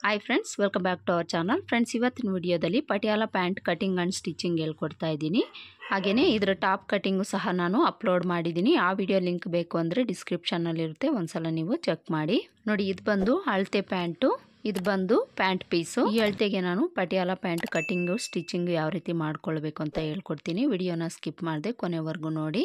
Hi friends, welcome back to our channel. Friends, ಇವತ್ತಿನ ವಿಡಿಯೋದಲ್ಲಿ Patiala pant cutting and stitching ಹೇಳ್ಕೊಡ್ತಾ ಇದ್ದೀನಿ. ಹಾಗೆಯೇ ಇದರ ಟಾಪ್ ಕಟಿಂಗು ಸಹ ನಾನು ಅಪ್ಲೋಡ್ ಮಾಡಿದ್ದೀನಿ. ಆ ವಿಡಿಯೋ ಲಿಂಕ್ ಬೇಕು ಅಂದರೆ ಡಿಸ್ಕ್ರಿಪ್ಷನ್ನಲ್ಲಿರುತ್ತೆ, ಒಂದ್ಸಲ ನೀವು ಚೆಕ್ ಮಾಡಿ. ನೋಡಿ, ಇದು ಬಂದು ಅಳತೆ ಪ್ಯಾಂಟು, ಇದು ಬಂದು ಪ್ಯಾಂಟ್ ಪೀಸು. ಈ ಅಳತೆಗೆ ನಾನು ಪಟಿಯಾಲ ಪ್ಯಾಂಟ್ ಕಟಿಂಗು ಸ್ಟಿಚಿಂಗು ಯಾವ ರೀತಿ ಮಾಡ್ಕೊಳ್ಬೇಕು ಅಂತ ಹೇಳ್ಕೊಡ್ತೀನಿ. ವಿಡಿಯೋನ ಸ್ಕಿಪ್ ಮಾಡದೆ ಕೊನೆವರೆಗೂ ನೋಡಿ.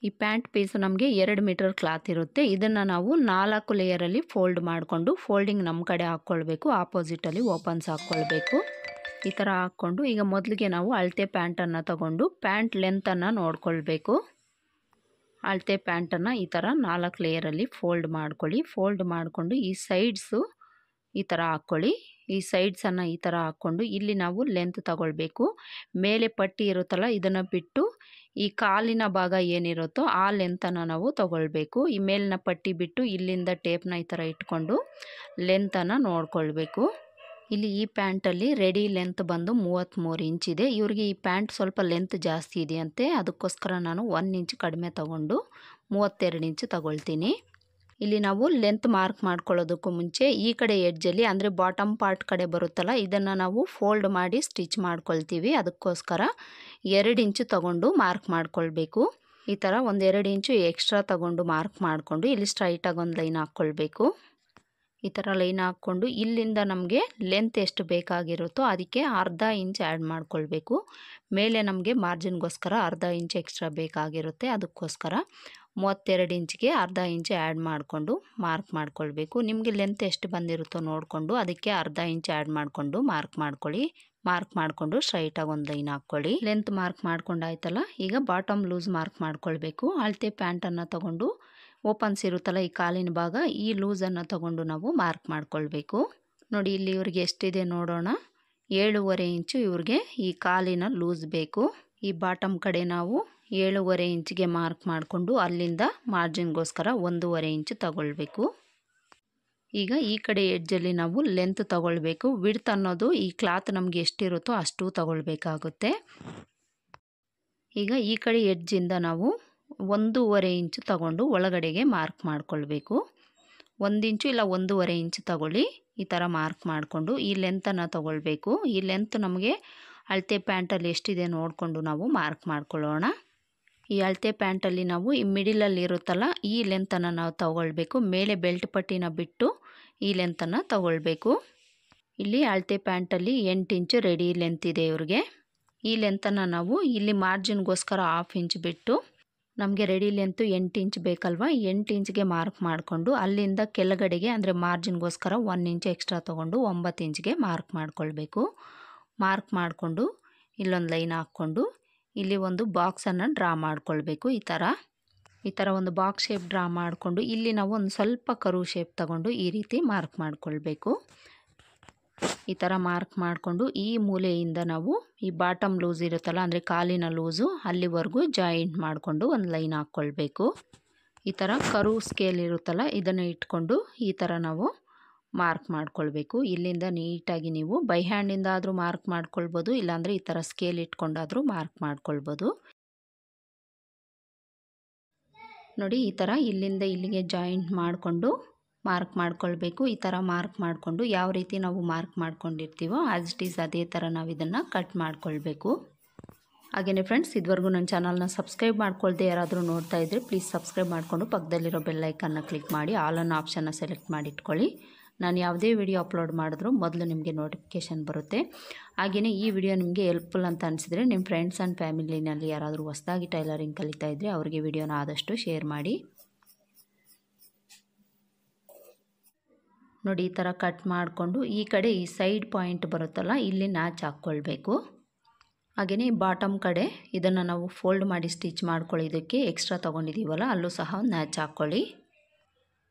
ಈ ಪ್ಯಾಂಟ್ ಪೀಸು ನಮಗೆ 2 ಮೀಟರ್ ಕ್ಲಾತ್ ಇರುತ್ತೆ. ಇದನ್ನು ನಾವು 4 ಲೇಯರಲ್ಲಿ ಫೋಲ್ಡ್ ಮಾಡಿಕೊಂಡು, ಫೋಲ್ಡಿಂಗ್ ನಮ್ಮ ಕಡೆ ಹಾಕ್ಕೊಳ್ಬೇಕು, ಆಪೋಸಿಟಲ್ಲಿ ಓಪನ್ಸ್ ಹಾಕ್ಕೊಳ್ಬೇಕು. ಈ ಥರ ಹಾಕ್ಕೊಂಡು ಈಗ ಮೊದಲಿಗೆ ನಾವು ಅಳತೆ ಪ್ಯಾಂಟನ್ನು ತಗೊಂಡು ಪ್ಯಾಂಟ್ ಲೆಂತನ್ನು ನೋಡ್ಕೊಳ್ಬೇಕು. ಅಳತೆ ಪ್ಯಾಂಟನ್ನು ಈ ಥರ 4 ಲೇಯರಲ್ಲಿ ಫೋಲ್ಡ್ ಮಾಡ್ಕೊಳ್ಳಿ. ಫೋಲ್ಡ್ ಮಾಡಿಕೊಂಡು ಈ ಸೈಡ್ಸು ಈ ಥರ ಹಾಕ್ಕೊಳ್ಳಿ. ಈ ಸೈಡ್ಸನ್ನು ಈ ಥರ ಹಾಕ್ಕೊಂಡು ಇಲ್ಲಿ ನಾವು ಲೆಂತ್ ತಗೊಳ್ಬೇಕು. ಮೇಲೆ ಪಟ್ಟಿ ಇರುತ್ತಲ್ಲ, ಇದನ್ನು ಬಿಟ್ಟು ಈ ಕಾಲಿನ ಭಾಗ ಏನಿರುತ್ತೋ ಆ ಲೆಂತನ್ನು ನಾವು ತಗೊಳ್ಬೇಕು. ಈ ಮೇಲಿನ ಪಟ್ಟಿ ಬಿಟ್ಟು ಇಲ್ಲಿಂದ ಟೇಪ್ನ ಈ ಥರ ಇಟ್ಕೊಂಡು ಲೆಂತನ್ನು ನೋಡ್ಕೊಳ್ಬೇಕು. ಇಲ್ಲಿ ಈ ಪ್ಯಾಂಟಲ್ಲಿ ರೆಡಿ ಲೆಂತ್ ಬಂದು 33 ಇಂಚ್ ಇದೆ. ಇವ್ರಿಗೆ ಈ ಪ್ಯಾಂಟ್ ಸ್ವಲ್ಪ ಲೆಂತ್ ಜಾಸ್ತಿ ಇದೆಯಂತೆ, ಅದಕ್ಕೋಸ್ಕರ ನಾನು 1 ಇಂಚ್ ಕಡಿಮೆ ತಗೊಂಡು 32 ಇಂಚ್ ತಗೊಳ್ತೀನಿ. ಇಲ್ಲಿ ನಾವು ಲೆಂತ್ ಮಾರ್ಕ್ ಮಾಡ್ಕೊಳ್ಳೋದಕ್ಕೂ ಮುಂಚೆ ಈ ಕಡೆ ಎಡ್ಜಲ್ಲಿ ಅಂದರೆ ಬಾಟಮ್ ಪಾರ್ಟ್ ಕಡೆ ಬರುತ್ತಲ್ಲ, ಇದನ್ನು ನಾವು ಫೋಲ್ಡ್ ಮಾಡಿ ಸ್ಟಿಚ್ ಮಾಡ್ಕೊಳ್ತೀವಿ. ಅದಕ್ಕೋಸ್ಕರ 2 ಇಂಚು ತಗೊಂಡು ಮಾರ್ಕ್ ಮಾಡ್ಕೊಳ್ಬೇಕು. ಈ ಥರ 1-2 ಇಂಚು ಎಕ್ಸ್ಟ್ರಾ ತಗೊಂಡು ಮಾರ್ಕ್ ಮಾಡಿಕೊಂಡು ಇಲ್ಲಿ ಸ್ಟ್ರೈಟಾಗಿ ಒಂದು ಲೈನ್ ಹಾಕ್ಕೊಳ್ಬೇಕು. ಈ ಥರ ಲೈನ್ ಹಾಕ್ಕೊಂಡು ಇಲ್ಲಿಂದ ನಮಗೆ ಲೆಂತ್ ಎಷ್ಟು ಬೇಕಾಗಿರುತ್ತೋ ಅದಕ್ಕೆ ಅರ್ಧ ಇಂಚ್ ಆ್ಯಡ್ ಮಾಡ್ಕೊಳ್ಬೇಕು. ಮೇಲೆ ನಮಗೆ ಮಾರ್ಜಿನ್ಗೋಸ್ಕರ ಅರ್ಧ ಇಂಚ್ ಎಕ್ಸ್ಟ್ರಾ ಬೇಕಾಗಿರುತ್ತೆ, ಅದಕ್ಕೋಸ್ಕರ 32 ಇಂಚ್ಗೆ ಅರ್ಧ ಇಂಚ್ ಆ್ಯಡ್ ಮಾಡಿಕೊಂಡು ಮಾರ್ಕ್ ಮಾಡ್ಕೊಳ್ಬೇಕು. ನಿಮಗೆ ಲೆಂತ್ ಎಷ್ಟು ಬಂದಿರುತ್ತೋ ನೋಡಿಕೊಂಡು ಅದಕ್ಕೆ ಅರ್ಧ ಇಂಚ್ ಆ್ಯಡ್ ಮಾಡಿಕೊಂಡು ಮಾರ್ಕ್ ಮಾಡ್ಕೊಳ್ಳಿ. ಮಾರ್ಕ್ ಮಾಡಿಕೊಂಡು ಸ್ಟ್ರೈಟಾಗಿ ಒಂದು ಲೈನ್ ಹಾಕ್ಕೊಳ್ಳಿ. ಲೆಂತ್ ಮಾರ್ಕ್ ಮಾಡ್ಕೊಂಡಾಯ್ತಲ್ಲ, ಈಗ ಬಾಟಮ್ ಲೂಸ್ ಮಾರ್ಕ್ ಮಾಡ್ಕೊಳ್ಬೇಕು. ಅಳತೆ ಪ್ಯಾಂಟನ್ನು ತಗೊಂಡು ಓಪನ್ಸ್ ಇರುತ್ತಲ್ಲ ಈ ಕಾಲಿನ ಭಾಗ, ಈ ಲೂಸನ್ನು ತಗೊಂಡು ನಾವು ಮಾರ್ಕ್ ಮಾಡ್ಕೊಳ್ಬೇಕು. ನೋಡಿ, ಇಲ್ಲಿ ಇವ್ರಿಗೆ ಎಷ್ಟಿದೆ ನೋಡೋಣ. 7.5 ಇಂಚು ಇವ್ರಿಗೆ ಈ ಕಾಲಿನ ಲೂಸ್ ಬೇಕು. ಈ ಬಾಟಮ್ ಕಡೆ ನಾವು 7.5 ಇಂಚಿಗೆ ಮಾರ್ಕ್ ಮಾಡಿಕೊಂಡು ಅಲ್ಲಿಂದ ಮಾರ್ಜಿನ್ಗೋಸ್ಕರ 1.5 ಇಂಚು ತಗೊಳ್ಬೇಕು. ಈಗ ಈ ಕಡೆ ಎಡ್ಜಲ್ಲಿ ನಾವು ಲೆಂತ್ ತಗೊಳ್ಬೇಕು. ವಿಡ್ತ್ ಅನ್ನೋದು ಈ ಕ್ಲಾತ್ ನಮಗೆ ಎಷ್ಟಿರುತ್ತೋ ಅಷ್ಟು ತಗೊಳ್ಬೇಕಾಗುತ್ತೆ. ಈಗ ಈ ಕಡೆ ಎಡ್ಜಿಂದ ನಾವು 1.5 ಇಂಚು ತಗೊಂಡು ಒಳಗಡೆಗೆ ಮಾರ್ಕ್ ಮಾಡ್ಕೊಳ್ಬೇಕು. 1 ಇಂಚು ಇಲ್ಲ 1.5 ಇಂಚು ತಗೊಳ್ಳಿ. ಈ ಥರ ಮಾರ್ಕ್ ಮಾಡಿಕೊಂಡು ಈ ಲೆಂತನ್ನು ತಗೊಳ್ಬೇಕು. ಈ ಲೆಂತ್ ನಮಗೆ ಅಳತೆ ಪ್ಯಾಂಟಲ್ಲಿ ಎಷ್ಟಿದೆ ನೋಡಿಕೊಂಡು ನಾವು ಮಾರ್ಕ್ ಮಾಡ್ಕೊಳ್ಳೋಣ. ಈ ಅಳತೆ ಪ್ಯಾಂಟಲ್ಲಿ ನಾವು ಈ ಮಿಡಿಲಲ್ಲಿ ಇರುತ್ತಲ್ಲ ಈ ಲೆಂತನ್ನು ನಾವು ತಗೊಳ್ಬೇಕು. ಮೇಲೆ ಬೆಲ್ಟ್ ಪಟ್ಟಿನ ಬಿಟ್ಟು ಈ ಲೆಂತನ್ನು ತಗೊಳ್ಬೇಕು. ಇಲ್ಲಿ ಅಳತೆ ಪ್ಯಾಂಟಲ್ಲಿ 8 ಇಂಚು ರೆಡಿ ಲೆಂತ್ ಇದೆ ಇವ್ರಿಗೆ. ಈ ಲೆಂತನ್ನು ನಾವು ಇಲ್ಲಿ ಮಾರ್ಜಿನ್ಗೋಸ್ಕರ 1/2 ಇಂಚ್ ಬಿಟ್ಟು, ನಮಗೆ ರೆಡಿ ಲೆಂತು 8 ಇಂಚ್ ಬೇಕಲ್ವ, 8 ಇಂಚ್ಗೆ ಮಾರ್ಕ್ ಮಾಡಿಕೊಂಡು ಅಲ್ಲಿಂದ ಕೆಳಗಡೆಗೆ ಅಂದರೆ ಮಾರ್ಜಿನ್ಗೋಸ್ಕರ 1 ಇಂಚ್ ಎಕ್ಸ್ಟ್ರಾ ತೊಗೊಂಡು 9 ಇಂಚ್ಗೆ ಮಾರ್ಕ್ ಮಾಡ್ಕೊಳ್ಬೇಕು. ಮಾರ್ಕ್ ಮಾಡಿಕೊಂಡು ಇಲ್ಲೊಂದು ಲೈನ್ ಹಾಕ್ಕೊಂಡು ಇಲ್ಲಿ ಒಂದು ಬಾಕ್ಸನ್ನು ಡ್ರಾ ಮಾಡ್ಕೊಳ್ಬೇಕು. ಈ ಥರ ಒಂದು ಬಾಕ್ಸ್ ಶೇಪ್ ಡ್ರಾ ಮಾಡಿಕೊಂಡು ಇಲ್ಲಿ ನಾವು ಒಂದು ಸ್ವಲ್ಪ ಕರ್ವ್ ಶೇಪ್ ತಗೊಂಡು ಈ ರೀತಿ ಮಾರ್ಕ್ ಮಾಡ್ಕೊಳ್ಬೇಕು. ಈ ಥರ ಮಾರ್ಕ್ ಮಾಡಿಕೊಂಡು ಈ ಮೂಲೆಯಿಂದ ನಾವು ಈ ಬಾಟಮ್ ಲೂಸ್ ಇರುತ್ತಲ್ಲ ಅಂದರೆ ಕಾಲಿನ ಲೂಸು ಅಲ್ಲಿವರೆಗೂ ಜಾಯಿಂಟ್ ಮಾಡಿಕೊಂಡು ಒಂದು ಲೈನ್ ಹಾಕ್ಕೊಳ್ಬೇಕು. ಈ ಥರ ಕರ್ವ್ ಸ್ಕೇಲ್ ಇರುತ್ತಲ್ಲ ಇದನ್ನು ಇಟ್ಕೊಂಡು ಈ ಥರ ನಾವು ಮಾರ್ಕ್ ಮಾಡ್ಕೊಳ್ಬೇಕು. ಇಲ್ಲಿಂದ ನೀಟಾಗಿ ನೀವು ಬೈ ಹ್ಯಾಂಡಿಂದ ಆದರೂ ಮಾರ್ಕ್ ಮಾಡ್ಕೊಳ್ಬೋದು, ಇಲ್ಲಾಂದರೆ ಈ ಥರ ಸ್ಕೇಲ್ ಇಟ್ಕೊಂಡಾದರೂ ಮಾರ್ಕ್ ಮಾಡ್ಕೊಳ್ಬೋದು. ನೋಡಿ, ಈ ಥರ ಇಲ್ಲಿಂದ ಇಲ್ಲಿಗೆ ಜಾಯಿಂಟ್ ಮಾಡಿಕೊಂಡು ಮಾರ್ಕ್ ಮಾಡ್ಕೊಳ್ಬೇಕು. ಈ ಥರ ಮಾರ್ಕ್ ಮಾಡಿಕೊಂಡು ಯಾವ ರೀತಿ ನಾವು ಮಾರ್ಕ್ ಮಾಡ್ಕೊಂಡಿರ್ತೀವೋ ಆಸ್ ಇಟ್ ಈಸ್ ಅದೇ ಥರ ನಾವು ಇದನ್ನು ಕಟ್ ಮಾಡ್ಕೊಳ್ಬೇಕು. ಹಾಗೆಯೇ ಫ್ರೆಂಡ್ಸ್, ಇದುವರೆಗೂ ನನ್ನ ಚಾನಲ್ನ ಸಬ್ಸ್ಕ್ರೈಬ್ ಮಾಡ್ಕೊಳ್ದೆ ಯಾರಾದರೂ ನೋಡ್ತಾ ಇದ್ದರೆ ಪ್ಲೀಸ್ ಸಬ್ಸ್ಕ್ರೈಬ್ ಮಾಡಿಕೊಂಡು ಪಕ್ಕದಲ್ಲಿರೋ ಬೆಲ್ಲೈಕನ್ನ ಕ್ಲಿಕ್ ಮಾಡಿ ಆಲ್ ಅನ್ನೋ ಆಪ್ಷನ್ನ ಸೆಲೆಕ್ಟ್ ಮಾಡಿ ಇಟ್ಕೊಳ್ಳಿ. ನಾನು ಯಾವುದೇ ವಿಡಿಯೋ ಅಪ್ಲೋಡ್ ಮಾಡಿದ್ರೂ ಮೊದಲು ನಿಮಗೆ ನೋಟಿಫಿಕೇಷನ್ ಬರುತ್ತೆ. ಹಾಗೆಯೇ ಈ ವಿಡಿಯೋ ನಿಮಗೆ ಹೆಲ್ಪ್ಫುಲ್ ಅಂತ ಅನಿಸಿದರೆ ನಿಮ್ಮ ಫ್ರೆಂಡ್ಸ್ ಆ್ಯಂಡ್ ಫ್ಯಾಮಿಲಿನಲ್ಲಿ ಯಾರಾದರೂ ಹೊಸದಾಗಿ ಟೈಲರಿಂಗ್ ಕಲಿತಾ ಇದ್ದರೆ ಅವರಿಗೆ ವಿಡಿಯೋನ ಆದಷ್ಟು ಶೇರ್ ಮಾಡಿ. ನೋಡಿ, ಈ ಥರ ಕಟ್ ಮಾಡಿಕೊಂಡು ಈ ಕಡೆ ಈ ಸೈಡ್ ಪಾಯಿಂಟ್ ಬರುತ್ತಲ್ಲ ಇಲ್ಲಿ ನ್ಯಾಚ್ ಹಾಕ್ಕೊಳ್ಬೇಕು. ಹಾಗೆಯೇ ಬಾಟಮ್ ಕಡೆ ಇದನ್ನು ನಾವು ಫೋಲ್ಡ್ ಮಾಡಿ ಸ್ಟಿಚ್ ಮಾಡ್ಕೊಳ್ಳೋದಕ್ಕೆ ಎಕ್ಸ್ಟ್ರಾ ತೊಗೊಂಡಿದ್ದೀವಲ್ಲ ಅಲ್ಲೂ ಸಹ ನ್ಯಾಚ್ ಹಾಕ್ಕೊಳ್ಳಿ.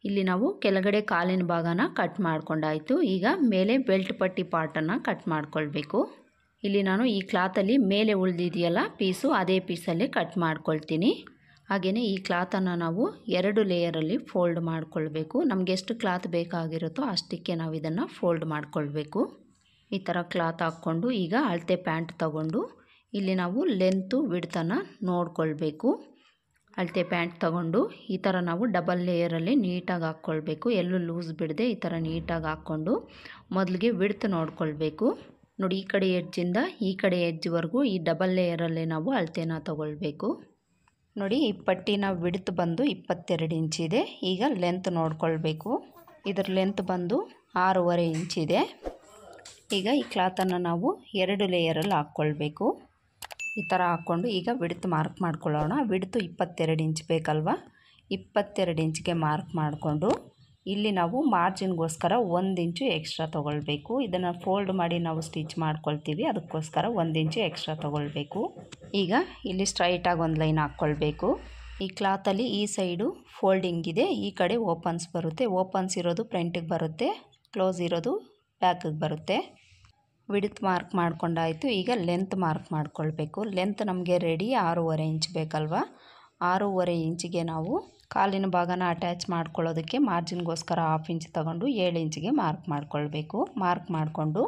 ಇಲ್ಲಿ ನಾವು ಕೆಳಗಡೆ ಕಾಲಿನ ಭಾಗನ ಕಟ್ ಮಾಡ್ಕೊಂಡಾಯಿತು. ಈಗ ಮೇಲೆ ಬೆಲ್ಟ್ ಪಟ್ಟಿ ಪಾರ್ಟನ್ನು ಕಟ್ ಮಾಡ್ಕೊಳ್ಬೇಕು. ಇಲ್ಲಿ ನಾನು ಈ ಕ್ಲಾತಲ್ಲಿ ಮೇಲೆ ಉಳಿದಿದೆಯಲ್ಲ ಪೀಸು, ಅದೇ ಪೀಸಲ್ಲಿ ಕಟ್ ಮಾಡ್ಕೊಳ್ತೀನಿ. ಹಾಗೆಯೇ ಈ ಕ್ಲಾತನ್ನು ನಾವು 2 ಲೇಯರಲ್ಲಿ ಫೋಲ್ಡ್ ಮಾಡ್ಕೊಳ್ಬೇಕು. ನಮಗೆ ಎಷ್ಟು ಕ್ಲಾತ್ ಬೇಕಾಗಿರುತ್ತೋ ಅಷ್ಟಕ್ಕೆ ನಾವು ಇದನ್ನು ಫೋಲ್ಡ್ ಮಾಡ್ಕೊಳ್ಬೇಕು. ಈ ಥರ ಕ್ಲಾತ್ ಹಾಕ್ಕೊಂಡು ಈಗ ಅಳತೆ ಪ್ಯಾಂಟ್ ತಗೊಂಡು ಇಲ್ಲಿ ನಾವು ಲೆಂತು ವಿಡ್ತನ್ನು ನೋಡ್ಕೊಳ್ಬೇಕು. ಅಳತೆ ಪ್ಯಾಂಟ್ ತಗೊಂಡು ಈ ಥರ ನಾವು ಡಬಲ್ ಲೇಯರಲ್ಲಿ ನೀಟಾಗಿ ಹಾಕ್ಕೊಳ್ಬೇಕು. ಎಲ್ಲೂ ಲೂಸ್ ಬಿಡದೆ ಈ ಥರ ನೀಟಾಗಿ ಹಾಕ್ಕೊಂಡು ಮೊದಲಿಗೆ ವಿಡ್ತ್ ನೋಡ್ಕೊಳ್ಬೇಕು. ನೋಡಿ, ಈ ಕಡೆ ಎಡ್ಜಿಂದ ಈ ಕಡೆ ಎಡ್ಜ್ವರೆಗೂ ಈ ಡಬಲ್ ಲೇಯರಲ್ಲಿ ನಾವು ಅಳತೆನ ತಗೊಳ್ಬೇಕು. ನೋಡಿ, ಈ ಪಟ್ಟಿನ ವಿಡ್ತ್ ಬಂದು 22 ಇಂಚಿದೆ. ಈಗ ಲೆಂತ್ ನೋಡ್ಕೊಳ್ಬೇಕು. ಇದರ ಲೆಂತ್ ಬಂದು 6.5 ಇಂಚಿದೆ. ಈಗ ಈ ಕ್ಲಾತನ್ನು ನಾವು 2 ಲೇಯರಲ್ಲಿ ಹಾಕ್ಕೊಳ್ಬೇಕು. ಈ ಥರ ಹಾಕ್ಕೊಂಡು ಈಗ ವಿಡ್ತ್ ಮಾರ್ಕ್ ಮಾಡ್ಕೊಳ್ಳೋಣ. ವಿಡ್ತು 22 ಇಂಚ್ ಬೇಕಲ್ವ, 22 ಇಂಚ್ಗೆ ಮಾರ್ಕ್ ಮಾಡಿಕೊಂಡು ಇಲ್ಲಿ ನಾವು ಮಾರ್ಜಿನ್ಗೋಸ್ಕರ 1 ಇಂಚು ಎಕ್ಸ್ಟ್ರಾ ತೊಗೊಳ್ಬೇಕು. ಇದನ್ನು ಫೋಲ್ಡ್ ಮಾಡಿ ನಾವು ಸ್ಟಿಚ್ ಮಾಡ್ಕೊಳ್ತೀವಿ, ಅದಕ್ಕೋಸ್ಕರ 1 ಇಂಚು ಎಕ್ಸ್ಟ್ರಾ ತೊಗೊಳ್ಬೇಕು. ಈಗ ಇಲ್ಲಿ ಸ್ಟ್ರೈಟಾಗಿ ಒಂದು ಲೈನ್ ಹಾಕ್ಕೊಳ್ಬೇಕು. ಈ ಕ್ಲಾತಲ್ಲಿ ಈ ಸೈಡು ಫೋಲ್ಡಿಂಗ್ ಇದೆ, ಈ ಕಡೆ ಓಪನ್ಸ್ ಬರುತ್ತೆ. ಓಪನ್ಸ್ ಇರೋದು ಫ್ರಂಟಿಗೆ ಬರುತ್ತೆ, ಕ್ಲೋಸ್ ಇರೋದು ಬ್ಯಾಕಿಗೆ ಬರುತ್ತೆ. ವಿಡ್ತ್ ಮಾರ್ಕ್ ಮಾಡ್ಕೊಂಡಾಯಿತು. ಈಗ ಲೆಂತ್ ಮಾರ್ಕ್ ಮಾಡ್ಕೊಳ್ಬೇಕು. ಲೆಂತ್ ನಮಗೆ ರೆಡಿ 6.5 ಇಂಚ್ ಬೇಕಲ್ವ, 6.5 ಇಂಚಿಗೆ ನಾವು ಕಾಲಿನ ಭಾಗನ ಅಟ್ಯಾಚ್ ಮಾಡ್ಕೊಳ್ಳೋದಕ್ಕೆ ಮಾರ್ಜಿನ್ಗೋಸ್ಕರ 1/2 ಇಂಚ್ ತಗೊಂಡು 7 ಇಂಚಿಗೆ ಮಾರ್ಕ್ ಮಾಡ್ಕೊಳ್ಬೇಕು. ಮಾರ್ಕ್ ಮಾಡಿಕೊಂಡು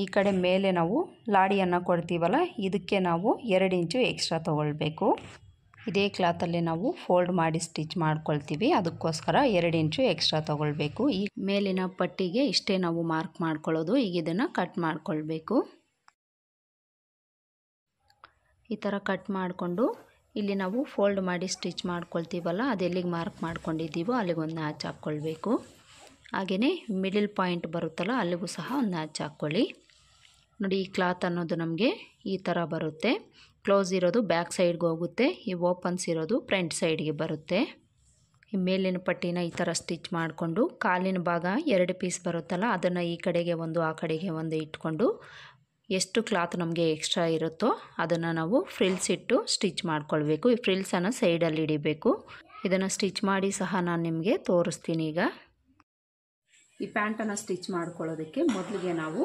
ಈ ಕಡೆ ಮೇಲೆ ನಾವು ಲಾಡಿಯನ್ನು ಕೊಡ್ತೀವಲ್ಲ, ಇದಕ್ಕೆ ನಾವು 2 ಇಂಚು ಎಕ್ಸ್ಟ್ರಾ ತೊಗೊಳ್ಬೇಕು. ಇದೇ ಕ್ಲಾತಲ್ಲಿ ನಾವು ಫೋಲ್ಡ್ ಮಾಡಿ ಸ್ಟಿಚ್ ಮಾಡ್ಕೊಳ್ತೀವಿ, ಅದಕ್ಕೋಸ್ಕರ 2 ಇಂಚು ಎಕ್ಸ್ಟ್ರಾ ತೊಗೊಳ್ಬೇಕು. ಈ ಮೇಲಿನ ಪಟ್ಟಿಗೆ ಇಷ್ಟೇ ನಾವು ಮಾರ್ಕ್ ಮಾಡ್ಕೊಳ್ಳೋದು. ಈಗ ಇದನ್ನು ಕಟ್ ಮಾಡ್ಕೊಳ್ಬೇಕು. ಈ ಥರ ಕಟ್ ಮಾಡಿಕೊಂಡು ಇಲ್ಲಿ ನಾವು ಫೋಲ್ಡ್ ಮಾಡಿ ಸ್ಟಿಚ್ ಮಾಡ್ಕೊಳ್ತೀವಲ್ಲ, ಅದೆಲ್ಲಿಗೆ ಮಾರ್ಕ್ ಮಾಡ್ಕೊಂಡಿದ್ದೀವೋ ಅಲ್ಲಿಗೆ ಒಂದು ನ್ಯಾಚ್ ಹಾಕ್ಕೊಳ್ಬೇಕು. ಹಾಗೆಯೇ ಮಿಡಲ್ ಪಾಯಿಂಟ್ ಬರುತ್ತಲ್ಲ, ಅಲ್ಲಿಗೂ ಸಹ ಒಂದು ನ್ಯಾಚ್ ಹಾಕ್ಕೊಳ್ಳಿ. ನೋಡಿ, ಈ ಕ್ಲಾತ್ ಅನ್ನೋದು ನಮಗೆ ಈ ಥರ ಬರುತ್ತೆ. ಕ್ಲೋಸ್ ಇರೋದು ಬ್ಯಾಕ್ ಸೈಡ್ಗೆ ಹೋಗುತ್ತೆ, ಈ ಓಪನ್ಸ್ ಇರೋದು ಫ್ರಂಟ್ ಸೈಡ್ಗೆ ಬರುತ್ತೆ. ಈ ಮೇಲಿನ ಪಟ್ಟಿನ ಈ ಥರ ಸ್ಟಿಚ್ ಮಾಡಿಕೊಂಡು ಕಾಲಿನ ಭಾಗ 2 ಪೀಸ್ ಬರುತ್ತಲ್ಲ, ಅದನ್ನು ಈ ಕಡೆಗೆ ಒಂದು ಆ ಕಡೆಗೆ ಒಂದು ಇಟ್ಕೊಂಡು ಎಷ್ಟು ಕ್ಲಾತ್ ನಮಗೆ ಎಕ್ಸ್ಟ್ರಾ ಇರುತ್ತೋ ಅದನ್ನು ನಾವು ಫ್ರಿಲ್ಸ್ ಇಟ್ಟು ಸ್ಟಿಚ್ ಮಾಡ್ಕೊಳ್ಬೇಕು. ಈ ಫ್ರಿಲ್ಸನ್ನು ಸೈಡಲ್ಲಿ ಹಿಡಿಬೇಕು. ಇದನ್ನು ಸ್ಟಿಚ್ ಮಾಡಿ ಸಹ ನಾನು ನಿಮಗೆ ತೋರಿಸ್ತೀನಿ. ಈಗ ಈ ಪ್ಯಾಂಟನ್ನು ಸ್ಟಿಚ್ ಮಾಡ್ಕೊಳ್ಳೋದಕ್ಕೆ ಮೊದಲಿಗೆ ನಾವು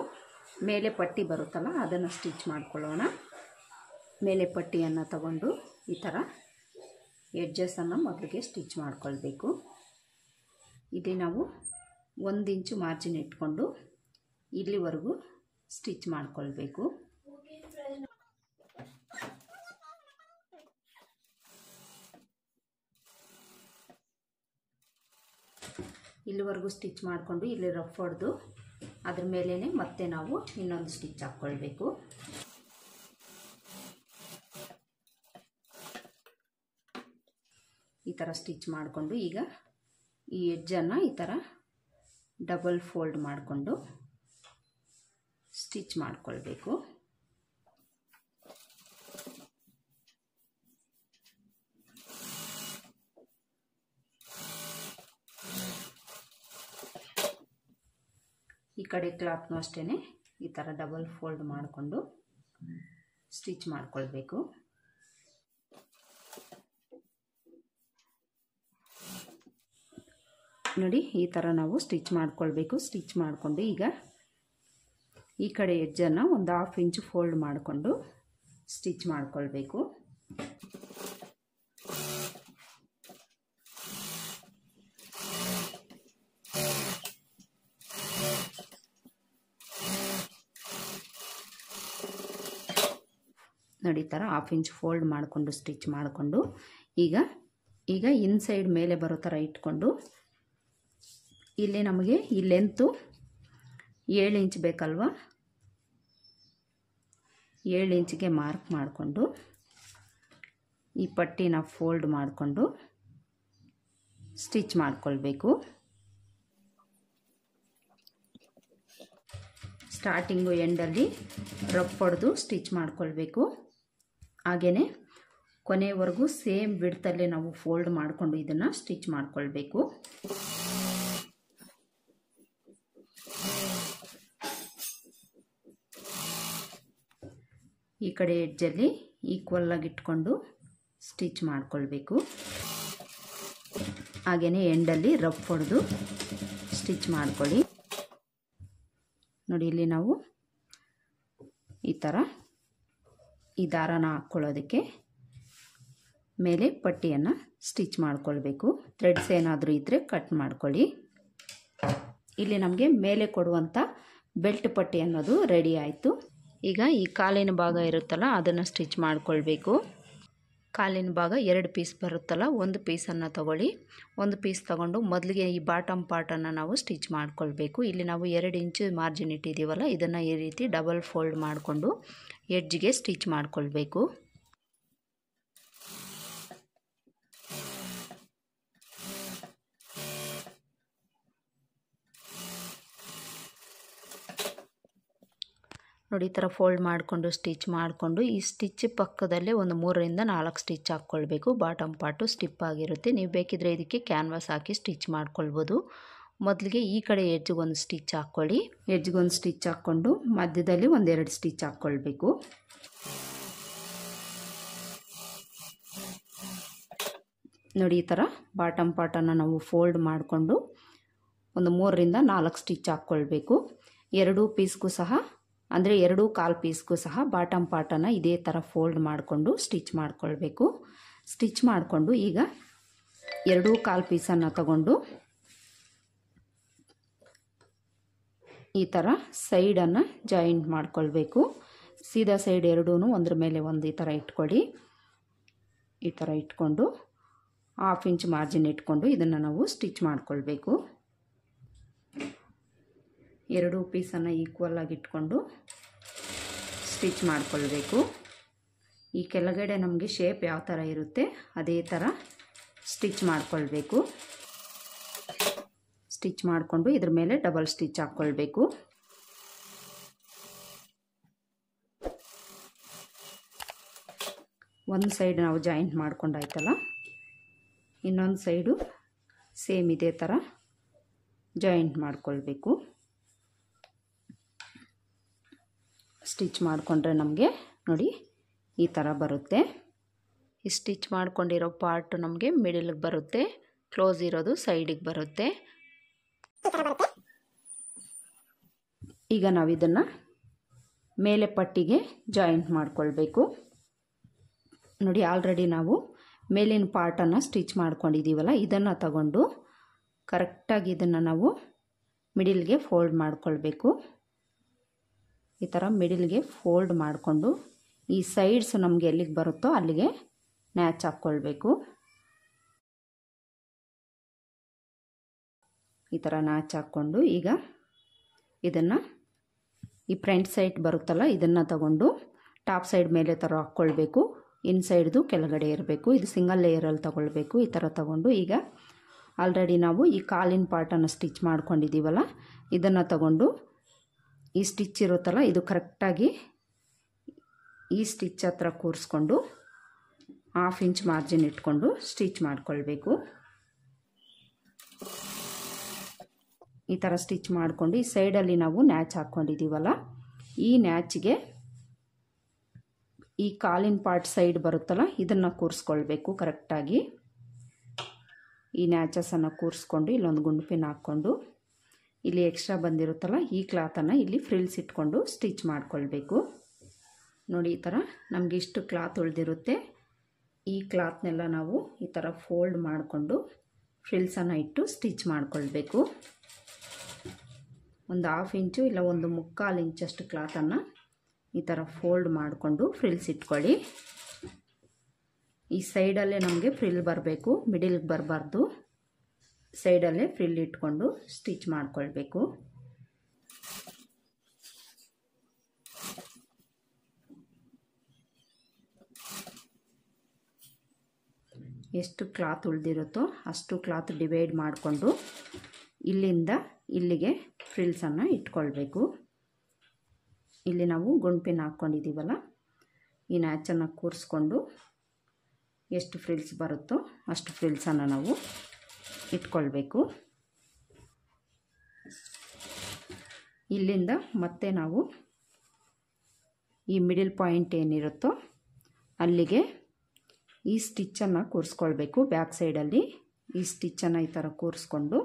ಮೇಲೆ ಪಟ್ಟಿ ಬರುತ್ತಲ್ಲ, ಅದನ್ನು ಸ್ಟಿಚ್ ಮಾಡ್ಕೊಳ್ಳೋಣ. ಮೇಲೆ ಪಟ್ಟಿಯನ್ನು ತಗೊಂಡು ಈ ಥರ ಎಡ್ಜಸನ್ನು ಮೊದಲಿಗೆ ಸ್ಟಿಚ್ ಮಾಡ್ಕೊಳ್ಬೇಕು. ಇಲ್ಲಿ ನಾವು 1 ಇಂಚು ಮಾರ್ಜಿನ್ ಇಟ್ಕೊಂಡು ಇಲ್ಲಿವರೆಗೂ ಸ್ಟಿಚ್ ಮಾಡ್ಕೊಳ್ಬೇಕು. ಇಲ್ಲಿವರೆಗೂ ಸ್ಟಿಚ್ ಮಾಡಿಕೊಂಡು ಇಲ್ಲಿ ರಫ್ ಹೊಡೆದು ಅದ್ರ ಮೇಲೇ ಮತ್ತೆ ನಾವು ಇನ್ನೊಂದು ಸ್ಟಿಚ್ ಹಾಕ್ಕೊಳ್ಬೇಕು. ಈ ಥರ ಸ್ಟಿಚ್ ಮಾಡಿಕೊಂಡು ಈಗ ಈ ಎಡ್ಜನ್ನು ಈ ಥರ ಡಬಲ್ ಫೋಲ್ಡ್ ಮಾಡಿಕೊಂಡು ಸ್ಟಿಚ್ ಮಾಡ್ಕೊಳ್ಬೇಕು. ಈ ಕಡೆ ಕ್ಲಾತ್ನೂ ಅಷ್ಟೇ ಈ ಥರ ಡಬಲ್ ಫೋಲ್ಡ್ ಮಾಡಿಕೊಂಡು ಸ್ಟಿಚ್ ಮಾಡ್ಕೊಳ್ಬೇಕು. ನೋಡಿ, ಈ ಥರ ನಾವು ಸ್ಟಿಚ್ ಮಾಡ್ಕೊಳ್ಬೇಕು. ಸ್ಟಿಚ್ ಮಾಡಿಕೊಂಡು ಈಗ ಈ ಕಡೆ ಎಡ್ಜನ್ನು ಒಂದು 1/2 ಇಂಚು ಫೋಲ್ಡ್ ಮಾಡಿಕೊಂಡು ಸ್ಟಿಚ್ ಮಾಡ್ಕೊಳ್ಬೇಕು. ನೋಡಿ, ಈ ಥರ 1/2 ಇಂಚ್ ಫೋಲ್ಡ್ ಮಾಡಿಕೊಂಡು ಸ್ಟಿಚ್ ಮಾಡಿಕೊಂಡು ಈಗ ಇನ್ಸೈಡ್ ಮೇಲೆ ಬರೋ ಥರ ಇಟ್ಕೊಂಡು ಇಲ್ಲಿ ನಮಗೆ ಈ ಲೆಂತು 7 ಇಂಚ್ ಬೇಕಲ್ವ, 7 ಇಂಚಿಗೆ ಮಾರ್ಕ್ ಮಾಡಿಕೊಂಡು ಈ ಪಟ್ಟಿನ ಫೋಲ್ಡ್ ಮಾಡಿಕೊಂಡು ಸ್ಟಿಚ್ ಮಾಡ್ಕೊಳ್ಬೇಕು. ಸ್ಟಾರ್ಟಿಂಗು ಎಂಡಲ್ಲಿ ರಫ್ ಹೊಡೆದು ಸ್ಟಿಚ್ ಮಾಡ್ಕೊಳ್ಬೇಕು. ಹಾಗೆಯೇ ಕೊನೆಯವರೆಗೂ ಸೇಮ್ ವಿಡ್ತಲ್ಲೇ ನಾವು ಫೋಲ್ಡ್ ಮಾಡಿಕೊಂಡು ಇದನ್ನು ಸ್ಟಿಚ್ ಮಾಡ್ಕೊಳ್ಬೇಕು. ಈ ಕಡೆ ಎಡ್ಜಲ್ಲಿ ಈಕ್ವಲ್ ಆಗಿ ಇಟ್ಕೊಂಡು ಸ್ಟಿಚ್ ಮಾಡ್ಕೊಳ್ಬೇಕು. ಹಾಗೆಯೇ ಎಂಡಲ್ಲಿ ರಫ್ ಹೊಡೆದು ಸ್ಟಿಚ್ ಮಾಡ್ಕೊಳ್ಳಿ. ನೋಡಿ, ಇಲ್ಲಿ ನಾವು ಈ ಥರ ಈ ದಾರನ ಹಾಕ್ಕೊಳ್ಳೋದಕ್ಕೆ ಮೇಲೆ ಪಟ್ಟಿಯನ್ನು ಸ್ಟಿಚ್ ಮಾಡ್ಕೊಳ್ಬೇಕು. ಥ್ರೆಡ್ಸ್ ಏನಾದರೂ ಇದ್ದರೆ ಕಟ್ ಮಾಡ್ಕೊಳ್ಳಿ. ಇಲ್ಲಿ ನಮಗೆ ಮೇಲೆ ಕೊಡುವಂಥ ಬೆಲ್ಟ್ ಪಟ್ಟಿ ಅನ್ನೋದು ರೆಡಿ ಆಯಿತು. ಈಗ ಈ ಕಾಲಿನ ಭಾಗ ಇರುತ್ತಲ್ಲ, ಅದನ್ನು ಸ್ಟಿಚ್ ಮಾಡ್ಕೊಳ್ಬೇಕು. ಕಾಲಿನ ಭಾಗ 2 ಪೀಸ್ ಬರುತ್ತಲ್ಲ, ಒಂದು ಪೀಸನ್ನು ತಗೊಳ್ಳಿ. ಒಂದು ಪೀಸ್ ತಗೊಂಡು ಮೊದಲಿಗೆ ಈ ಬಾಟಮ್ ಪಾರ್ಟನ್ನು ನಾವು ಸ್ಟಿಚ್ ಮಾಡ್ಕೊಳ್ಬೇಕು. ಇಲ್ಲಿ ನಾವು 2 ಇಂಚು ಮಾರ್ಜಿನ್ ಇಟ್ಟಿದ್ದೀವಲ್ಲ, ಇದನ್ನು ಈ ರೀತಿ ಡಬಲ್ ಫೋಲ್ಡ್ ಮಾಡಿಕೊಂಡು ಎಡ್ಜ್ಗೆ ಸ್ಟಿಚ್ ಮಾಡ್ಕೊಳ್ಬೇಕು. ನೋಡಿ, ಈ ಥರ ಫೋಲ್ಡ್ ಮಾಡಿಕೊಂಡು ಸ್ಟಿಚ್ ಮಾಡಿಕೊಂಡು ಈ ಸ್ಟಿಚ್ ಪಕ್ಕದಲ್ಲೇ ಒಂದು 3 ರಿಂದ 4 ಸ್ಟಿಚ್ ಹಾಕ್ಕೊಳ್ಬೇಕು. ಬಾಟಮ್ ಪಾರ್ಟು ಸ್ಟಿಪ್ ಆಗಿರುತ್ತೆ. ನೀವು ಬೇಕಿದ್ರೆ ಇದಕ್ಕೆ ಕ್ಯಾನ್ವಾಸ್ ಹಾಕಿ ಸ್ಟಿಚ್ ಮಾಡ್ಕೊಳ್ಬೋದು. ಮೊದಲಿಗೆ ಈ ಕಡೆ ಎಡ್ಜ್ಗೆ ಒಂದು ಸ್ಟಿಚ್ ಹಾಕ್ಕೊಳ್ಳಿ. ಎಡ್ಜ್ಗೆ ಒಂದು ಸ್ಟಿಚ್ ಹಾಕ್ಕೊಂಡು ಮಧ್ಯದಲ್ಲಿ 1-2 ಸ್ಟಿಚ್ ಹಾಕ್ಕೊಳ್ಬೇಕು. ನೋಡಿ, ಈ ಥರ ಬಾಟಮ್ ಪಾರ್ಟನ್ನು ನಾವು ಫೋಲ್ಡ್ ಮಾಡಿಕೊಂಡು ಒಂದು 3 ರಿಂದ 4 ಸ್ಟಿಚ್ ಹಾಕ್ಕೊಳ್ಬೇಕು. 2 ಪೀಸ್ಗೂ ಸಹ ಅಂದರೆ 2 ಪೀಸ್ಗೂ ಸಹ ಬಾಟಮ್ ಪಾರ್ಟನ್ನು ಇದೇ ಥರ ಫೋಲ್ಡ್ ಮಾಡಿಕೊಂಡು ಸ್ಟಿಚ್ ಮಾಡ್ಕೊಳ್ಬೇಕು. ಸ್ಟಿಚ್ ಮಾಡಿಕೊಂಡು ಈಗ 2 ಪೀಸನ್ನು ತಗೊಂಡು ಈ ಥರ ಸೈಡನ್ನು ಜಾಯಿಂಟ್ ಮಾಡ್ಕೊಳ್ಬೇಕು. ಸೀದಾ ಸೈಡ್ ಎರಡೂ ಒಂದ್ರ ಮೇಲೆ ಒಂದು ಈ ಥರ ಇಟ್ಕೊಳ್ಳಿ. ಈ ಥರ ಇಟ್ಕೊಂಡು 1/2 ಇಂಚ್ ಮಾರ್ಜಿನ್ ಇಟ್ಕೊಂಡು ಇದನ್ನು ನಾವು ಸ್ಟಿಚ್ ಮಾಡ್ಕೊಳ್ಬೇಕು. 2 ಪೀಸನ್ನು ಈಕ್ವಲ್ ಆಗಿ ಇಟ್ಕೊಂಡು ಸ್ಟಿಚ್ ಮಾಡ್ಕೊಳ್ಬೇಕು. ಈ ಕೆಳಗಡೆ ನಮಗೆ ಶೇಪ್ ಯಾವ ಥರ ಇರುತ್ತೆ ಅದೇ ಥರ ಸ್ಟಿಚ್ ಮಾಡ್ಕೊಳ್ಬೇಕು. ಸ್ಟಿಚ್ ಮಾಡಿಕೊಂಡು ಇದ್ರ ಮೇಲೆ ಡಬಲ್ ಸ್ಟಿಚ್ ಹಾಕ್ಕೊಳ್ಬೇಕು. ಒಂದು ಸೈಡ್ ನಾವು ಜಾಯಿಂಟ್ ಮಾಡ್ಕೊಂಡಾಯ್ತಲ್ಲ, ಇನ್ನೊಂದು ಸೈಡು ಸೇಮ್ ಇದೇ ಥರ ಜಾಯಿಂಟ್ ಮಾಡ್ಕೊಳ್ಬೇಕು. ಸ್ಟಿಚ್ ಮಾಡಿಕೊಂಡ್ರೆ ನಮಗೆ ನೋಡಿ ಈ ಥರ ಬರುತ್ತೆ. ಈ ಸ್ಟಿಚ್ ಮಾಡ್ಕೊಂಡಿರೋ ಪಾರ್ಟ್ ನಮಗೆ ಮಿಡಲ್ಗೆ ಬರುತ್ತೆ, ಕ್ಲೋಸ್ ಇರೋದು ಸೈಡಿಗೆ ಬರುತ್ತೆ. ಈಗ ನಾವು ಇದನ್ನು ಮೇಲೆ ಪಟ್ಟಿಗೆ ಜಾಯಿಂಟ್ ಮಾಡ್ಕೊಳ್ಬೇಕು. ನೋಡಿ, ಆಲ್ರೆಡಿ ನಾವು ಮೇಲಿನ ಪಾರ್ಟನ್ನು ಸ್ಟಿಚ್ ಮಾಡ್ಕೊಂಡಿದ್ದೀವಲ್ಲ, ಇದನ್ನು ತಗೊಂಡು ಕರೆಕ್ಟಾಗಿ ಇದನ್ನು ನಾವು ಮಿಡಿಲ್ಗೆ ಫೋಲ್ಡ್ ಮಾಡ್ಕೊಳ್ಬೇಕು. ಈ ಥರ ಮಿಡಿಲ್ಗೆ ಫೋಲ್ಡ್ ಮಾಡಿಕೊಂಡು ಈ ಸೈಡ್ಸ್ ನಮಗೆ ಎಲ್ಲಿಗೆ ಬರುತ್ತೋ ಅಲ್ಲಿಗೆ ನ್ಯಾಚ್ ಹಾಕ್ಕೊಳ್ಬೇಕು. ಈ ಥರ ನ್ಯಾಚ್ ಹಾಕ್ಕೊಂಡು ಈಗ ಇದನ್ನು ಈ ಫ್ರಂಟ್ ಸೈಡ್ ಬರುತ್ತಲ್ಲ, ಇದನ್ನು ತಗೊಂಡು ಟಾಪ್ ಸೈಡ್ ಮೇಲೆ ಥರ ಹಾಕ್ಕೊಳ್ಬೇಕು. ಇನ್ಸೈಡ್ದು ಕೆಳಗಡೆ ಇರಬೇಕು. ಇದು ಸಿಂಗಲ್ ಲೇಯರಲ್ಲಿ ತಗೊಳ್ಬೇಕು. ಈ ಥರ ತಗೊಂಡು ಈಗ ಆಲ್ರೆಡಿ ನಾವು ಈ ಕಾಲಿನ ಪಾರ್ಟನ್ನು ಸ್ಟಿಚ್ ಮಾಡ್ಕೊಂಡಿದ್ದೀವಲ್ಲ, ಇದನ್ನು ತಗೊಂಡು ಈ ಸ್ಟಿಚ್ ಇರುತ್ತಲ್ಲ, ಇದು ಕರೆಕ್ಟಾಗಿ ಈ ಸ್ಟಿಚ್ ಹತ್ರ ಕೂರಿಸ್ಕೊಂಡು 1/2 ಇಂಚ್ ಮಾರ್ಜಿನ್ ಇಟ್ಕೊಂಡು ಸ್ಟಿಚ್ ಮಾಡ್ಕೊಳ್ಬೇಕು. ಈ ಥರ ಸ್ಟಿಚ್ ಮಾಡಿಕೊಂಡು ಈ ಸೈಡಲ್ಲಿ ನಾವು ನ್ಯಾಚ್ ಹಾಕ್ಕೊಂಡಿದ್ದೀವಲ್ಲ, ಈ ನ್ಯಾಚ್ಗೆ ಈ ಕಾಲಿನ ಪಾರ್ಟ್ ಸೈಡ್ ಬರುತ್ತಲ್ಲ, ಇದನ್ನು ಕೂರಿಸ್ಕೊಳ್ಬೇಕು ಕರೆಕ್ಟಾಗಿ. ಈ ನ್ಯಾಚಸನ್ನು ಕೂರಿಸ್ಕೊಂಡು ಇಲ್ಲೊಂದು ಗುಂಡು ಪಿನ್ ಹಾಕ್ಕೊಂಡು ಇಲ್ಲಿ ಎಕ್ಸ್ಟ್ರಾ ಬಂದಿರುತ್ತಲ್ಲ, ಈ ಕ್ಲಾತನ್ನು ಇಲ್ಲಿ ಫ್ರಿಲ್ಸ್ ಇಟ್ಕೊಂಡು ಸ್ಟಿಚ್ ಮಾಡ್ಕೊಳ್ಬೇಕು. ನೋಡಿ, ಈ ಥರ ನಮಗೆ ಇಷ್ಟು ಕ್ಲಾತ್ ಉಳಿದಿರುತ್ತೆ. ಈ ಕ್ಲಾತ್ನೆಲ್ಲ ನಾವು ಈ ಥರ ಫೋಲ್ಡ್ ಮಾಡಿಕೊಂಡು ಫ್ರಿಲ್ಸನ್ನು ಇಟ್ಟು ಸ್ಟಿಚ್ ಮಾಡ್ಕೊಳ್ಬೇಕು. ಒಂದು 1/2 ಇಂಚು ಇಲ್ಲ 1/4 ಇಂಚಷ್ಟು ಕ್ಲಾತನ್ನು ಈ ಥರ ಫೋಲ್ಡ್ ಮಾಡಿಕೊಂಡು ಫ್ರಿಲ್ಸ್ ಇಟ್ಕೊಳ್ಳಿ. ಈ ಸೈಡಲ್ಲೇ ನಮಗೆ ಫ್ರಿಲ್ ಬರಬೇಕು, ಮಿಡಿಲ್ಗೆ ಬರಬಾರ್ದು. ಸೈಡಲ್ಲೇ ಫ್ರಿಲ್ ಇಟ್ಕೊಂಡು ಸ್ಟಿಚ್ ಮಾಡ್ಕೊಳ್ಬೇಕು. ಎಷ್ಟು ಕ್ಲಾತ್ ಉಳಿದಿರುತ್ತೋ ಅಷ್ಟು ಕ್ಲಾತ್ ಡಿವೈಡ್ ಮಾಡಿಕೊಂಡು ಇಲ್ಲಿಂದ ಇಲ್ಲಿಗೆ ಫ್ರಿಲ್ಸನ್ನು ಇಟ್ಕೊಳ್ಬೇಕು. ಇಲ್ಲಿ ನಾವು ಗುಂಡ್ಪಿನ್ ಹಾಕ್ಕೊಂಡಿದ್ದೀವಲ್ಲ, ಈ ನ್ಯಾಚನ್ನು ಕೂರಿಸ್ಕೊಂಡು ಎಷ್ಟು ಫ್ರಿಲ್ಸ್ ಬರುತ್ತೋ ಅಷ್ಟು ಫ್ರಿಲ್ಸನ್ನು ನಾವು ಇಟ್ಕೊಳ್ಬೇಕು. ಇಲ್ಲಿಂದ ಮತ್ತೆ ನಾವು ಈ ಮಿಡಲ್ ಪಾಯಿಂಟ್ ಏನಿರುತ್ತೋ ಅಲ್ಲಿಗೆ ಈ ಸ್ಟಿಚ್ಚನ್ನು ಕೂರಿಸ್ಕೊಳ್ಬೇಕು. ಬ್ಯಾಕ್ ಸೈಡಲ್ಲಿ ಈ ಸ್ಟಿಚ್ಚನ್ನು ಈ ಥರ ಕೂರಿಸ್ಕೊಂಡು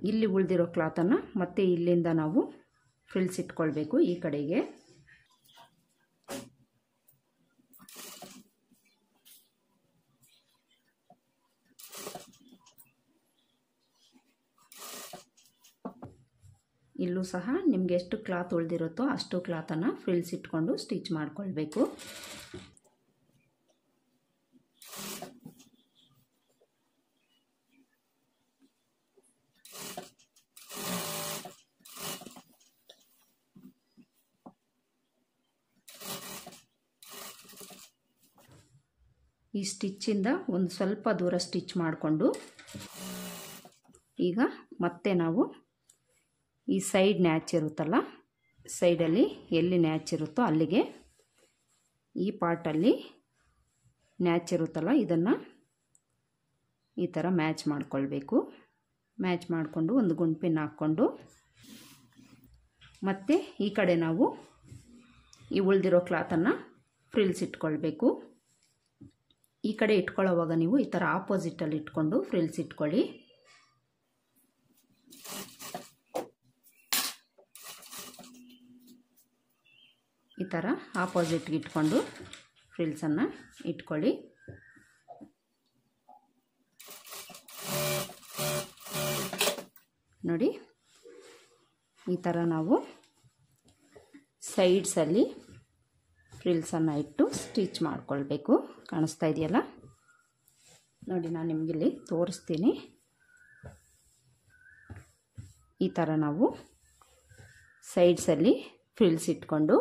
ಇಲ್ಲಿ ಉಳಿದಿರೋ ಕ್ಲಾತನ್ನು ಮತ್ತೆ ಇಲ್ಲಿಂದ ನಾವು ಫ್ರಿಲ್ಸ್ ಇಟ್ಕೊಳ್ಬೇಕು ಈ ಕಡೆಗೆ. ಇಲ್ಲೂ ಸಹ ನಿಮಗೆ ಎಷ್ಟು ಕ್ಲಾತ್ ಉಳಿದಿರುತ್ತೋ ಅಷ್ಟು ಕ್ಲಾತನ್ನು ಫ್ರಿಲ್ಸ್ ಇಟ್ಕೊಂಡು ಸ್ಟಿಚ್ ಮಾಡ್ಕೊಳ್ಬೇಕು. ಈ ಸ್ಟಿಚ್ಚಿಂದ ಒಂದು ಸ್ವಲ್ಪ ದೂರ ಸ್ಟಿಚ್ ಮಾಡಿಕೊಂಡು ಈಗ ಮತ್ತೆ ನಾವು ಈ ಸೈಡ್ ನ್ಯಾಚ್ ಇರುತ್ತಲ್ಲ, ಸೈಡಲ್ಲಿ ಎಲ್ಲಿ ನ್ಯಾಚ್ ಇರುತ್ತೋ ಅಲ್ಲಿಗೆ ಈ ಪಾರ್ಟಲ್ಲಿ ನ್ಯಾಚ್ ಇರುತ್ತಲ್ಲ ಇದನ್ನು ಈ ಥರ ಮ್ಯಾಚ್ ಮಾಡ್ಕೊಳ್ಬೇಕು. ಮ್ಯಾಚ್ ಮಾಡಿಕೊಂಡು ಒಂದು ಗುಂಪಿನ ಹಾಕ್ಕೊಂಡು ಮತ್ತು ಈ ಕಡೆ ನಾವು ಈ ಉಳಿದಿರೋ ಕ್ಲಾತನ್ನು ಫ್ರಿಲ್ಸ್ ಇಟ್ಕೊಳ್ಬೇಕು. ಈ ಕಡೆ ಇಟ್ಕೊಳ್ಳೋವಾಗ ನೀವು ಈ ಥರ ಆಪೋಸಿಟಲ್ಲಿ ಇಟ್ಕೊಂಡು ಫ್ರಿಲ್ಸ್ ಇಟ್ಕೊಳ್ಳಿ. ಈ ಥರ ಆಪೋಸಿಟ್ಗೆ ಇಟ್ಕೊಂಡು ಫ್ರಿಲ್ಸನ್ನು ಇಟ್ಕೊಳ್ಳಿ. ನೋಡಿ ಈ ಥರ ನಾವು ಸೈಡ್ಸಲ್ಲಿ ಫ್ರಿಲ್ಸನ್ನು ಇಟ್ಟು ಸ್ಟಿಚ್ ಮಾಡ್ಕೊಳ್ಬೇಕು. ಕಾಣಿಸ್ತಾ ಇದೆಯಲ್ಲ, ನೋಡಿ ನಾನು ನಿಮಗಿಲ್ಲಿ ತೋರಿಸ್ತೀನಿ. ಈ ಥರ ನಾವು ಸೈಡ್ಸಲ್ಲಿ ಫ್ರಿಲ್ಸ್ ಇಟ್ಕೊಂಡು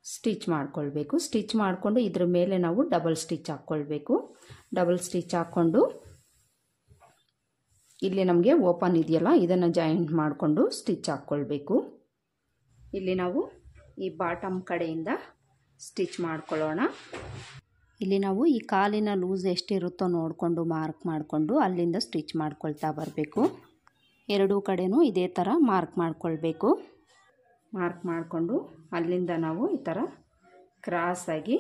ಸ್ಟಿಚ್ ಮಾಡ್ಕೊಳ್ಬೇಕು. ಸ್ಟಿಚ್ ಮಾಡಿಕೊಂಡು ಇದ್ರ ಮೇಲೆ ನಾವು ಡಬಲ್ ಸ್ಟಿಚ್ ಹಾಕ್ಕೊಳ್ಬೇಕು. ಡಬಲ್ ಸ್ಟಿಚ್ ಹಾಕ್ಕೊಂಡು ಇಲ್ಲಿ ನಮಗೆ ಓಪನ್ ಇದೆಯಲ್ಲ ಇದನ್ನು ಜಾಯಿಂಟ್ ಮಾಡಿಕೊಂಡು ಸ್ಟಿಚ್ ಹಾಕ್ಕೊಳ್ಬೇಕು. ಇಲ್ಲಿ ನಾವು ಈ ಬಾಟಮ್ ಕಡೆಯಿಂದ ಸ್ಟಿಚ್ ಮಾಡ್ಕೊಳ್ಳೋಣ. ಇಲ್ಲಿ ನಾವು ಈ ಕಾಲಿನ ಲೂಸ್ ಎಷ್ಟಿರುತ್ತೋ ನೋಡಿಕೊಂಡು ಮಾರ್ಕ್ ಮಾಡಿಕೊಂಡು ಅಲ್ಲಿಂದ ಸ್ಟಿಚ್ ಮಾಡ್ಕೊಳ್ತಾ ಬರಬೇಕು. ಎರಡೂ ಕಡೆನೂ ಇದೇ ಥರ ಮಾರ್ಕ್ ಮಾಡ್ಕೊಳ್ಬೇಕು. ಮಾರ್ಕ್ ಮಾಡಿಕೊಂಡು ಅಲ್ಲಿಂದ ನಾವು ಈ ಥರ ಕ್ರಾಸಾಗಿ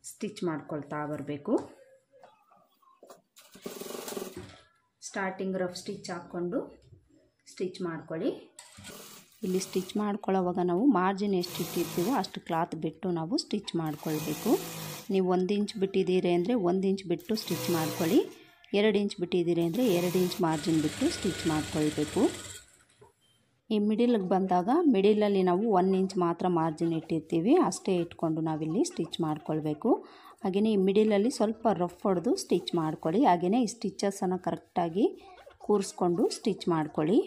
ಸ್ಟಿಚ್ ಮಾಡ್ಕೊಳ್ತಾ ಬರಬೇಕು. ಸ್ಟಾರ್ಟಿಂಗ್ ರಫ್ ಸ್ಟಿಚ್ ಹಾಕ್ಕೊಂಡು ಸ್ಟಿಚ್ ಮಾಡ್ಕೊಳ್ಳಿ. ಇಲ್ಲಿ ಸ್ಟಿಚ್ ಮಾಡ್ಕೊಳ್ಳೋವಾಗ ನಾವು ಮಾರ್ಜಿನ್ ಎಷ್ಟು ಇಟ್ಟಿರ್ತೀವೋ ಅಷ್ಟು ಕ್ಲಾತ್ ಬಿಟ್ಟು ನಾವು ಸ್ಟಿಚ್ ಮಾಡ್ಕೊಳ್ಬೇಕು. ನೀವು 1 ಇಂಚ್ ಬಿಟ್ಟಿದ್ದೀರಿ ಅಂದರೆ 1 ಇಂಚ್ ಬಿಟ್ಟು ಸ್ಟಿಚ್ ಮಾಡ್ಕೊಳ್ಳಿ. 2 ಇಂಚ್ ಬಿಟ್ಟಿದ್ದೀರಿ ಅಂದರೆ 2 ಇಂಚ್ ಮಾರ್ಜಿನ್ ಬಿಟ್ಟು ಸ್ಟಿಚ್ ಮಾಡ್ಕೊಳ್ಬೇಕು. ಈ ಮಿಡಿಲ್ಗೆ ಬಂದಾಗ ಮಿಡಿಲಲ್ಲಿ ನಾವು 1 ಇಂಚ್ ಮಾತ್ರ ಮಾರ್ಜಿನ್ ಇಟ್ಟಿರ್ತೀವಿ, ಅಷ್ಟೇ ಇಟ್ಕೊಂಡು ನಾವಿಲ್ಲಿ ಸ್ಟಿಚ್ ಮಾಡ್ಕೊಳ್ಬೇಕು. ಹಾಗೆಯೇ ಈ ಮಿಡಿಲಲ್ಲಿ ಸ್ವಲ್ಪ ರಫ್ ಹೊಡೆದು ಸ್ಟಿಚ್ ಮಾಡ್ಕೊಳ್ಳಿ. ಹಾಗೆಯೇ ಈ ಸ್ಟಿಚಸನ್ನು ಕರೆಕ್ಟಾಗಿ ಕೂರಿಸ್ಕೊಂಡು ಸ್ಟಿಚ್ ಮಾಡ್ಕೊಳ್ಳಿ.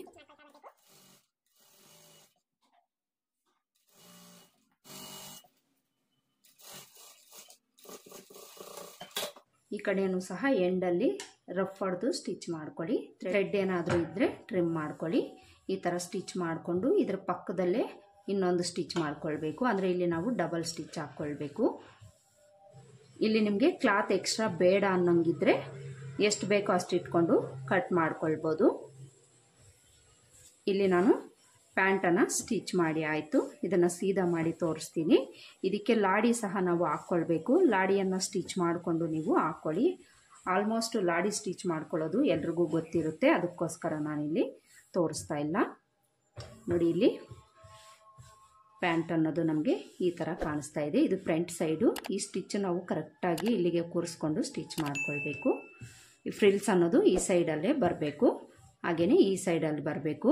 ಈ ಕಡೆಯೂ ಸಹ ಎಂಡಲ್ಲಿ ರಫ್ ಹೊಡೆದು ಸ್ಟಿಚ್ ಮಾಡ್ಕೊಳ್ಳಿ. ಥ್ರೆಡ್ ಏನಾದರೂ ಇದ್ದರೆ ಟ್ರಿಮ್ ಮಾಡ್ಕೊಳ್ಳಿ. ಈ ಥರ ಸ್ಟಿಚ್ ಮಾಡಿಕೊಂಡು ಇದ್ರ ಪಕ್ಕದಲ್ಲೇ ಇನ್ನೊಂದು ಸ್ಟಿಚ್ ಮಾಡ್ಕೊಳ್ಬೇಕು. ಅಂದರೆ ಇಲ್ಲಿ ನಾವು ಡಬಲ್ ಸ್ಟಿಚ್ ಹಾಕ್ಕೊಳ್ಬೇಕು. ಇಲ್ಲಿ ನಿಮಗೆ ಕ್ಲಾತ್ ಎಕ್ಸ್ಟ್ರಾ ಬೇಡ ಅನ್ನೋಂಗಿದ್ರೆ ಎಷ್ಟು ಬೇಕೋ ಅಷ್ಟು ಇಟ್ಕೊಂಡು ಕಟ್ ಮಾಡ್ಕೊಳ್ಬೋದು. ಇಲ್ಲಿ ನಾನು ಪ್ಯಾಂಟನ್ನು ಸ್ಟಿಚ್ ಮಾಡಿ ಆಯಿತು. ಇದನ್ನು ಸೀದಾ ಮಾಡಿ ತೋರಿಸ್ತೀನಿ. ಇದಕ್ಕೆ ಲಾಡಿ ಸಹ ನಾವು ಹಾಕ್ಕೊಳ್ಬೇಕು. ಲಾಡಿಯನ್ನು ಸ್ಟಿಚ್ ಮಾಡಿಕೊಂಡು ನೀವು ಹಾಕ್ಕೊಳ್ಳಿ. ಆಲ್ಮೋಸ್ಟ್ ಲಾಡಿ ಸ್ಟಿಚ್ ಮಾಡ್ಕೊಳ್ಳೋದು ಎಲ್ರಿಗೂ ಗೊತ್ತಿರುತ್ತೆ, ಅದಕ್ಕೋಸ್ಕರ ನಾನಿಲ್ಲಿ ತೋರಿಸ್ತಾ ಇಲ್ಲ. ನೋಡಿ ಇಲ್ಲಿ ಪ್ಯಾಂಟ್ ಅನ್ನೋದು ನಮಗೆ ಈ ಥರ ಕಾಣಿಸ್ತಾ ಇದೆ. ಇದು ಫ್ರಂಟ್ ಸೈಡು. ಈ ಸ್ಟಿಚ್ ನಾವು ಕರೆಕ್ಟಾಗಿ ಇಲ್ಲಿಗೆ ಕೂರಿಸ್ಕೊಂಡು ಸ್ಟಿಚ್ ಮಾಡ್ಕೊಳ್ಬೇಕು. ಈ ಫ್ರಿಲ್ಸ್ ಅನ್ನೋದು ಈ ಸೈಡಲ್ಲೇ ಬರಬೇಕು, ಹಾಗೆಯೇ ಈ ಸೈಡಲ್ಲಿ ಬರಬೇಕು.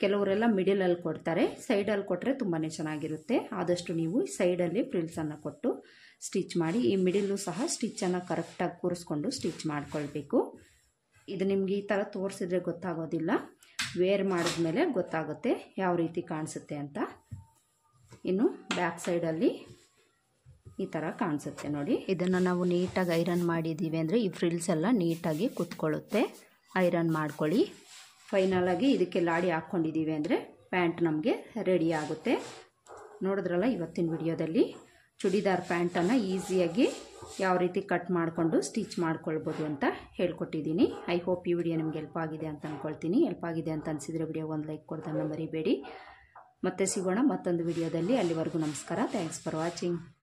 ಕೆಲವರೆಲ್ಲ ಮಿಡಿಲಲ್ಲಿ ಕೊಡ್ತಾರೆ, ಸೈಡಲ್ಲಿ ಕೊಟ್ಟರೆ ತುಂಬಾ ಚೆನ್ನಾಗಿರುತ್ತೆ. ಆದಷ್ಟು ನೀವು ಸೈಡಲ್ಲಿ ಫ್ರಿಲ್ಸನ್ನು ಕೊಟ್ಟು ಸ್ಟಿಚ್ ಮಾಡಿ. ಈ ಮಿಡಿಲು ಸಹ ಸ್ಟಿಚ್ಚನ್ನು ಕರೆಕ್ಟಾಗಿ ಕೂರಿಸ್ಕೊಂಡು ಸ್ಟಿಚ್ ಮಾಡ್ಕೊಳ್ಬೇಕು. ಇದು ನಿಮಗೆ ಈ ಥರ ತೋರಿಸಿದ್ರೆ ಗೊತ್ತಾಗೋದಿಲ್ಲ, ವೇರ್ ಮಾಡಿದ್ಮೇಲೆ ಗೊತ್ತಾಗುತ್ತೆ ಯಾವ ರೀತಿ ಕಾಣಿಸುತ್ತೆ ಅಂತ. ಇನ್ನು ಬ್ಯಾಕ್ ಸೈಡಲ್ಲಿ ಈ ಥರ ಕಾಣಿಸುತ್ತೆ ನೋಡಿ. ಇದನ್ನು ನಾವು ನೀಟಾಗಿ ಐರನ್ ಮಾಡಿದ್ದೀವಿ ಅಂದರೆ ಈ ಫ್ರಿಲ್ಸ್ ಎಲ್ಲ ನೀಟಾಗಿ ಕುತ್ಕೊಳ್ಳುತ್ತೆ. ಐರನ್ ಮಾಡ್ಕೊಳ್ಳಿ. ಫೈನಲಾಗಿ ಇದಕ್ಕೆ ಲಾಡಿ ಹಾಕ್ಕೊಂಡಿದ್ದೀವಿ ಅಂದರೆ ಪ್ಯಾಂಟ್ ನಮಗೆ ರೆಡಿ ಆಗುತ್ತೆ. ನೋಡಿದ್ರಲ್ಲ ಇವತ್ತಿನ ವಿಡಿಯೋದಲ್ಲಿ ಚೂಡಿದಾರ್ ಪ್ಯಾಂಟನ್ನು ಈಸಿಯಾಗಿ ಯಾವ ರೀತಿ ಕಟ್ ಮಾಡಿಕೊಂಡು ಸ್ಟಿಚ್ ಮಾಡ್ಕೊಳ್ಬೋದು ಅಂತ ಹೇಳ್ಕೊಟ್ಟಿದ್ದೀನಿ. ಐ ಹೋಪ್ ಈ ವಿಡಿಯೋ ನಿಮ್ಗೆ ಹೆಲ್ಪ್ ಆಗಿದೆ ಅಂತ ಅಂದ್ಕೊಳ್ತೀನಿ. ಹೆಲ್ಪ್ ಆಗಿದೆ ಅಂತ ಅನಿಸಿದರೆ ವಿಡಿಯೋ ಒಂದು ಲೈಕ್ ಕೊಡೋದನ್ನು ಮರಿಬೇಡಿ. ಮತ್ತೆ ಸಿಗೋಣ ಮತ್ತೊಂದು ವಿಡಿಯೋದಲ್ಲಿ. ಅಲ್ಲಿವರೆಗೂ ನಮಸ್ಕಾರ. Thanks for watching.